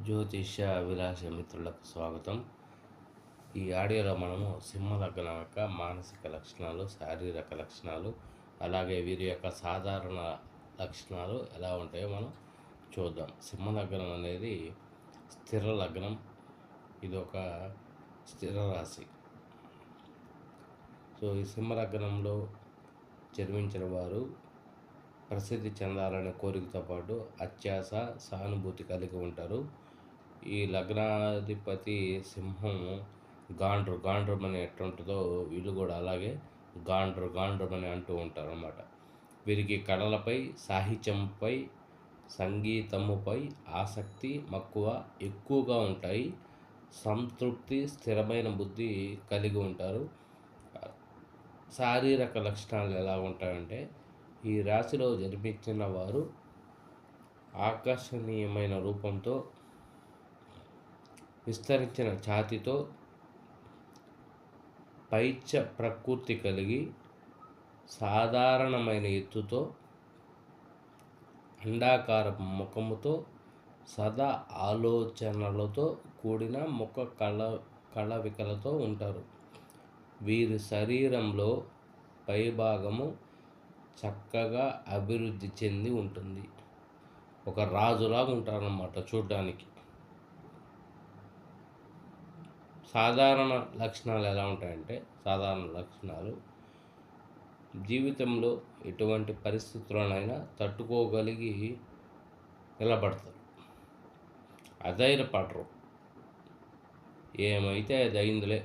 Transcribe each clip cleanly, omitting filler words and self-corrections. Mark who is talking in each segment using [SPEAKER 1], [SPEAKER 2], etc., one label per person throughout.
[SPEAKER 1] జ్యోతిష్య అభిలాష మిత్రులకు స్వాగతం. ఈ ఆడియోలో మనము సింహ లగ్నం యొక్క మానసిక లక్షణాలు, శారీరక లక్షణాలు, అలాగే వీరి యొక్క సాధారణ లక్షణాలు ఎలా ఉంటాయో మనం చూద్దాం. సింహ లగ్నం అనేది స్థిర లగ్నం. ఇది ఒక స్థిర రాశి. సో ఈ సింహ లగ్నంలో జన్మించిన వారు ప్రసిద్ధి చెందాలనే కోరికతో పాటు అత్యాశ, సానుభూతి కలిగి ఉంటారు. ఈ లగ్నాధిపతి సింహం గాండ్రమని ఎట్టుంటుందో వీళ్ళు కూడా అలాగే గాండ్రమని అంటూ ఉంటారు అన్నమాట. వీరికి కళలపై, సాహిత్యంపై, సంగీతముపై ఆసక్తి, మక్కువ ఎక్కువగా ఉంటాయి. సంతృప్తి, స్థిరమైన బుద్ధి కలిగి ఉంటారు. శారీరక లక్షణాలు ఎలా ఉంటాయంటే, ఈ రాశిలో జన్మించిన వారు ఆకర్షణీయమైన రూపంతో, విస్తరించిన ఛాతీతో, పైచ్య ప్రకృతి కలిగి, సాధారణమైన ఎత్తుతో, అండాకార ముఖముతో, సదా ఆలోచనలతో కూడిన ముఖ కళవికలతో ఉంటారు. వీరి శరీరంలో పైభాగము చక్కగా అభివృద్ధి చెంది ఉంటుంది. ఒక రాజులాగా ఉంటారన్నమాట చూడడానికి. సాధారణ లక్షణాలు ఎలా ఉంటాయంటే, సాధారణ లక్షణాలు జీవితంలో ఎటువంటి పరిస్థితులనైనా తట్టుకోగలిగి నిలబడతారు. అధైర్యపడరు. ఏమైతే అది అయిందిలే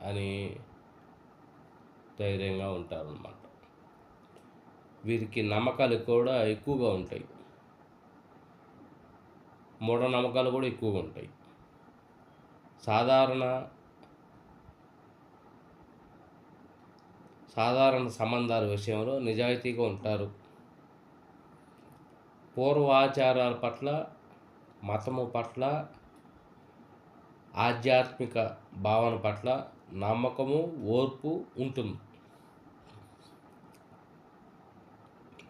[SPEAKER 1] అని ధైర్యంగా ఉంటారన్నమాట. వీరికి నమ్మకాలు కూడా ఎక్కువగా ఉంటాయి. మూఢనమ్మకాలు కూడా ఎక్కువగా ఉంటాయి. సాధారణ సంబంధాల విషయంలో నిజాయితీగా ఉంటారు. పూర్వాచారాల పట్ల, మతము పట్ల, ఆధ్యాత్మిక భావన పట్ల నమ్మకము, ఓర్పు ఉంటుంది.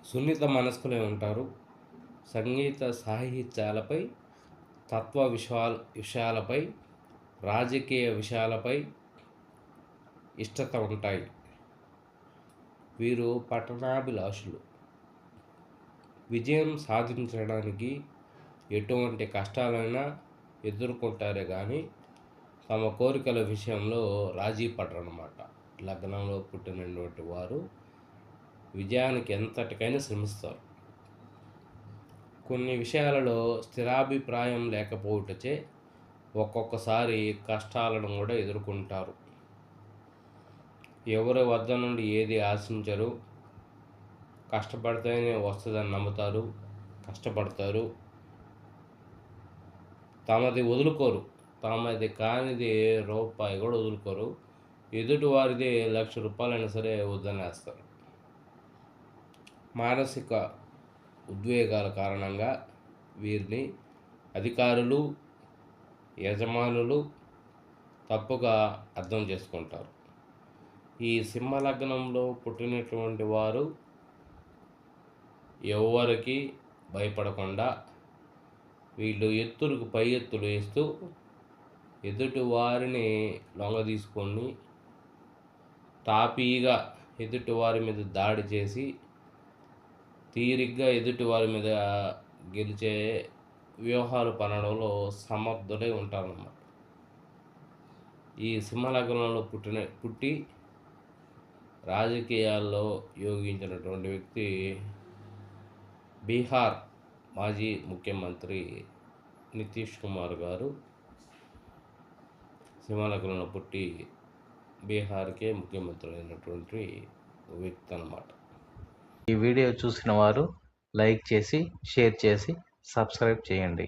[SPEAKER 1] సున్నిత మనస్కులే ఉంటారు. సంగీత సాహిత్యాలపై, తత్వ విషయాలపై, రాజకీయ విషయాలపై ఇష్టత ఉంటాయి. వీరు పట్టణాభిలాషులు. విజయం సాధించడానికి ఎటువంటి కష్టాలైనా ఎదుర్కొంటారే కానీ తమ కోరికల విషయంలో రాజీ పడరన్నమాట. లగ్నంలో పుట్టినటువంటి వారు విజయానికి ఎంతటికైనా శ్రమిస్తారు. కొన్ని విషయాలలో స్థిరాభిప్రాయం లేకపోవటచే ఒక్కొక్కసారి కష్టాలను కూడా ఎదుర్కొంటారు. ఎవరి వద్ద నుండి ఏది ఆశించరు. కష్టపడితేనే వస్తుందని నమ్ముతారు. కష్టపడతారు. తమది వదులుకోరు. తమది కానిది రూపాయి కూడా వదులుకోరు. ఎదుటి వారిది ₹1,00,000 సరే వద్దనేస్తారు. మానసిక ఉద్వేగాల కారణంగా వీరిని అధికారులు, యజమానులు తప్పుగా అర్థం చేసుకుంటారు. ఈ సింహ లగ్నంలో పుట్టినటువంటి వారు ఎవరికి భయపడకుండా వీళ్ళు ఎత్తులకు పై ఎత్తులు వేస్తూ ఎదుటి వారిని లొంగదీసుకొని తాపీగా ఎదుటి వారి మీద దాడి చేసి తీరిగ్గా ఎదుటి వారి మీద గెలిచే వ్యూహాలు పనడంలో సమర్థులై ఉంటారన్నమాట. ఈ సింహలగ్నంలో పుట్టి రాజకీయాల్లో యోగించినటువంటి వ్యక్తి బీహార్ మాజీ ముఖ్యమంత్రి నితీష్ కుమార్ గారు. సింహలగ్నంలో పుట్టి బీహార్కే ముఖ్యమంత్రి అయినటువంటి వ్యక్తి అన్నమాట.
[SPEAKER 2] ఈ వీడియో చూసిన వారు లైక్ చేసి, షేర్ చేసి, సబ్స్క్రైబ్ చేయండి.